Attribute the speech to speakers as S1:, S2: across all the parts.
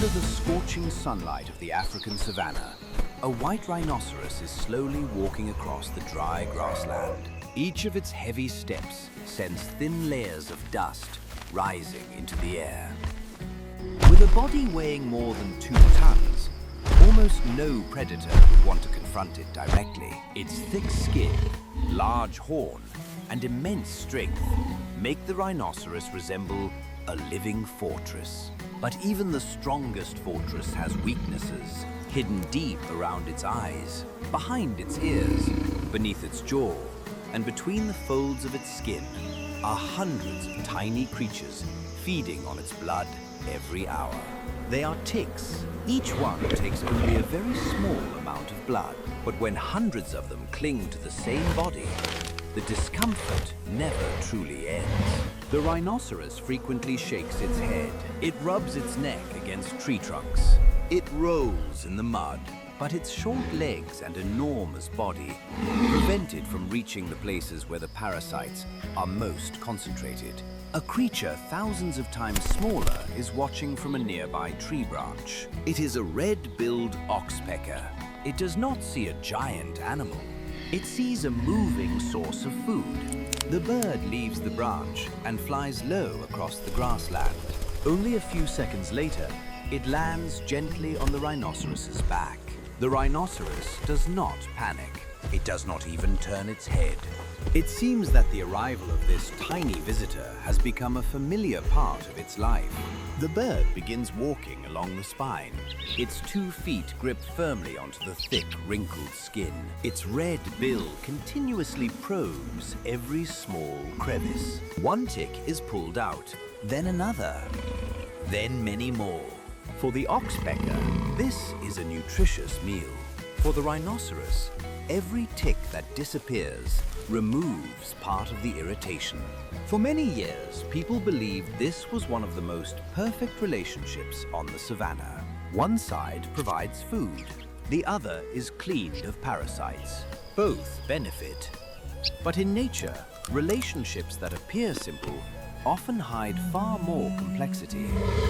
S1: Under the scorching sunlight of the African savannah, a white rhinoceros is slowly walking across the dry grassland. Each of its heavy steps sends thin layers of dust rising into the air. With a body weighing more than 2 tons, almost no predator would want to confront it directly. Its thick skin, large horn, and immense strength make the rhinoceros resemble a living fortress. But even the strongest fortress has weaknesses, hidden deep around its eyes, behind its ears, beneath its jaw, and between the folds of its skin are hundreds of tiny creatures feeding on its blood every hour. They are ticks. Each one takes only a very small amount of blood, but when hundreds of them cling to the same body, the discomfort never truly ends. The rhinoceros frequently shakes its head. It rubs its neck against tree trunks. It rolls in the mud, but its short legs and enormous body prevent it from reaching the places where the parasites are most concentrated. A creature thousands of times smaller is watching from a nearby tree branch. It is a red-billed oxpecker. It does not see a giant animal. It sees a moving source of food. The bird leaves the branch and flies low across the grassland. Only a few seconds later, it lands gently on the rhinoceros's back. The rhinoceros does not panic. It does not even turn its head. It seems that the arrival of this tiny visitor has become a familiar part of its life. The bird begins walking along the spine. Its 2 feet grip firmly onto the thick, wrinkled skin. Its red bill continuously probes every small crevice. One tick is pulled out, then another, then many more. For the oxpecker, this is a nutritious meal. For the rhinoceros, every tick that disappears removes part of the irritation. For many years, people believed this was one of the most perfect relationships on the savannah. One side provides food, the other is cleaned of parasites. Both benefit. But in nature, relationships that appear simple often hide far more complexity.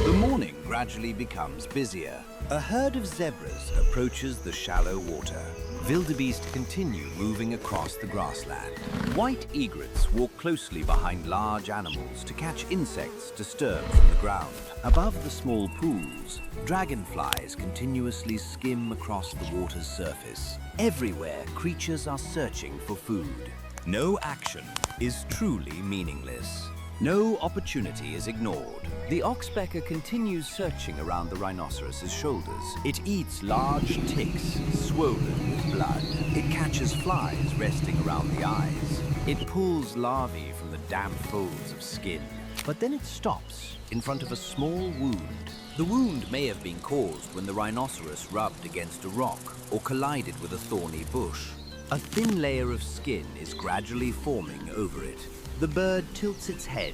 S1: The morning gradually becomes busier. A herd of zebras approaches the shallow water. Wildebeest continue moving across the grassland. White egrets walk closely behind large animals to catch insects disturbed from the ground. Above the small pools, dragonflies continuously skim across the water's surface. Everywhere, creatures are searching for food. No action is truly meaningless. No opportunity is ignored. The oxpecker continues searching around the rhinoceros's shoulders. It eats large ticks swollen with blood. It catches flies resting around the eyes. It pulls larvae from the damp folds of skin. But then it stops in front of a small wound. The wound may have been caused when the rhinoceros rubbed against a rock or collided with a thorny bush. A thin layer of skin is gradually forming over it. The bird tilts its head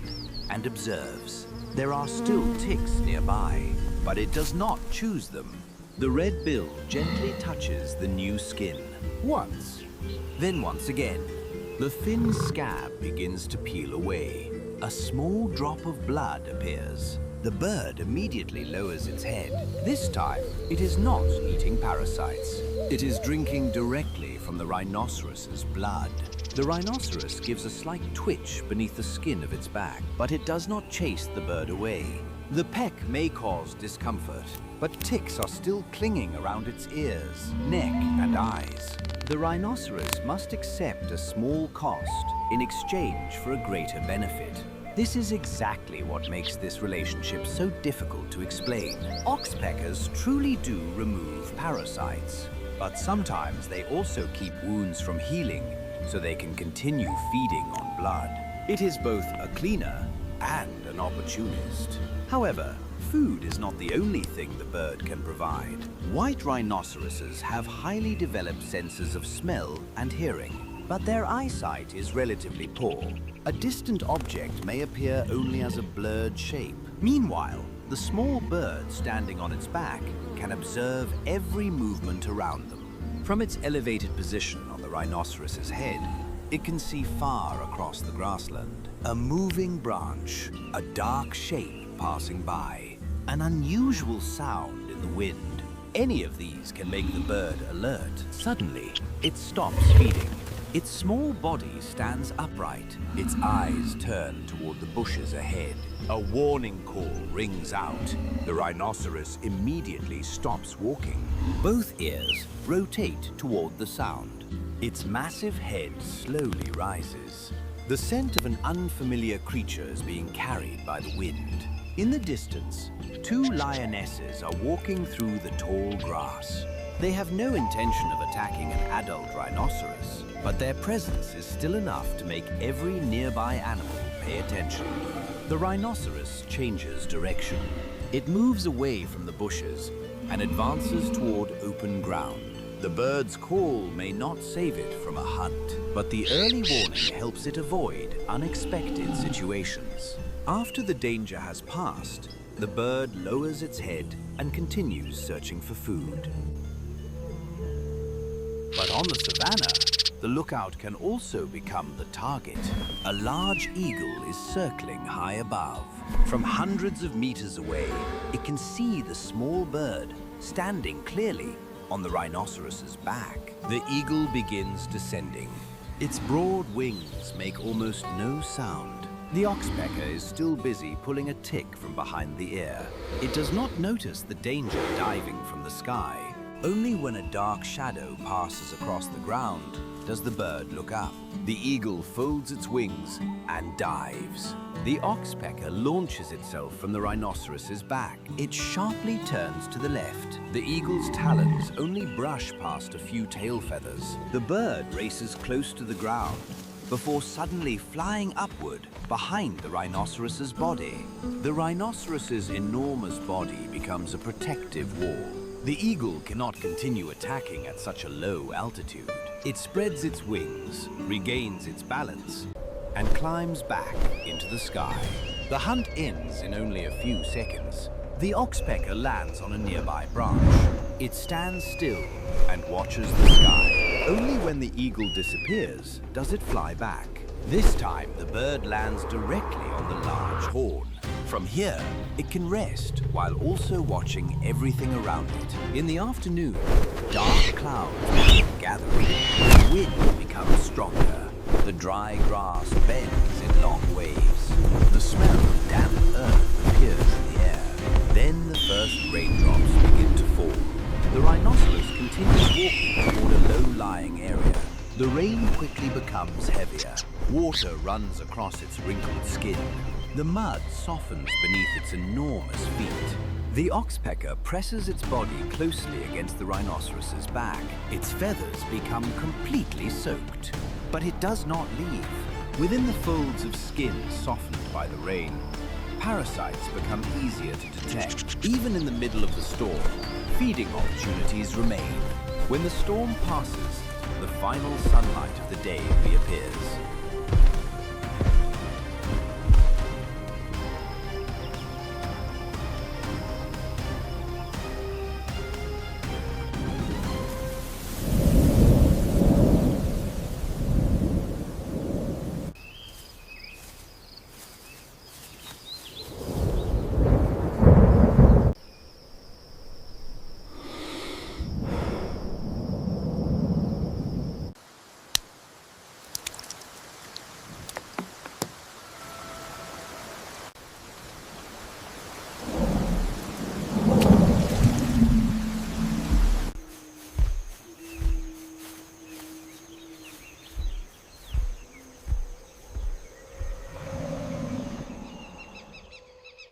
S1: and observes. There are still ticks nearby, but it does not choose them. The red bill gently touches the new skin. Once, then once again. The thin scab begins to peel away. A small drop of blood appears. The bird immediately lowers its head. This time, it is not eating parasites. It is drinking directly from the rhinoceros's blood. The rhinoceros gives a slight twitch beneath the skin of its back, but it does not chase the bird away. The peck may cause discomfort, but ticks are still clinging around its ears, neck, and eyes. The rhinoceros must accept a small cost in exchange for a greater benefit. This is exactly what makes this relationship so difficult to explain. Oxpeckers truly do remove parasites, but sometimes they also keep wounds from healing so they can continue feeding on blood. It is both a cleaner and an opportunist. However, food is not the only thing the bird can provide. White rhinoceroses have highly developed senses of smell and hearing, but their eyesight is relatively poor. A distant object may appear only as a blurred shape. Meanwhile, the small bird standing on its back can observe every movement around them. From its elevated position on the rhinoceros's head, it can see far across the grassland. A moving branch, a dark shape passing by. an unusual sound in the wind. Any of these can make the bird alert. Suddenly, it stops feeding. Its small body stands upright. Its eyes turn toward the bushes ahead. A warning call rings out. The rhinoceros immediately stops walking. Both ears rotate toward the sound. Its massive head slowly rises. The scent of an unfamiliar creature is being carried by the wind. In the distance, two lionesses are walking through the tall grass. They have no intention of attacking an adult rhinoceros, but their presence is still enough to make every nearby animal pay attention. The rhinoceros changes direction. It moves away from the bushes and advances toward open ground. The bird's call may not save it from a hunt, but the early warning helps it avoid unexpected situations. After the danger has passed, the bird lowers its head and continues searching for food. But on the savannah, the lookout can also become the target. A large eagle is circling high above. From hundreds of meters away, it can see the small bird standing clearly on the rhinoceros's back. The eagle begins descending. Its broad wings make almost no sound. The oxpecker is still busy pulling a tick from behind the ear. It does not notice the danger diving from the sky. Only when a dark shadow passes across the ground does the bird look up. The eagle folds its wings and dives. The oxpecker launches itself from the rhinoceros's back. It sharply turns to the left. The eagle's talons only brush past a few tail feathers. The bird races close to the ground before suddenly flying upward behind the rhinoceros's body. The rhinoceros's enormous body becomes a protective wall. The eagle cannot continue attacking at such a low altitude. It spreads its wings, regains its balance, and climbs back into the sky. The hunt ends in only a few seconds. The oxpecker lands on a nearby branch. It stands still and watches the sky. Only when the eagle disappears does it fly back. This time, the bird lands directly on the large horn. From here, it can rest while also watching everything around it. In the afternoon, dark clouds begin gathering. The wind becomes stronger. The dry grass bends in long waves. The smell of damp earth appears in the air. Then the first raindrops begin to fall. The rhinoceros continues walking toward a low-lying area. The rain quickly becomes heavier. Water runs across its wrinkled skin. The mud softens beneath its enormous feet. The oxpecker presses its body closely against the rhinoceros's back. Its feathers become completely soaked. But it does not leave. Within the folds of skin softened by the rain, parasites become easier to detect. Even in the middle of the storm, feeding opportunities remain. When the storm passes, the final sunlight of the day reappears.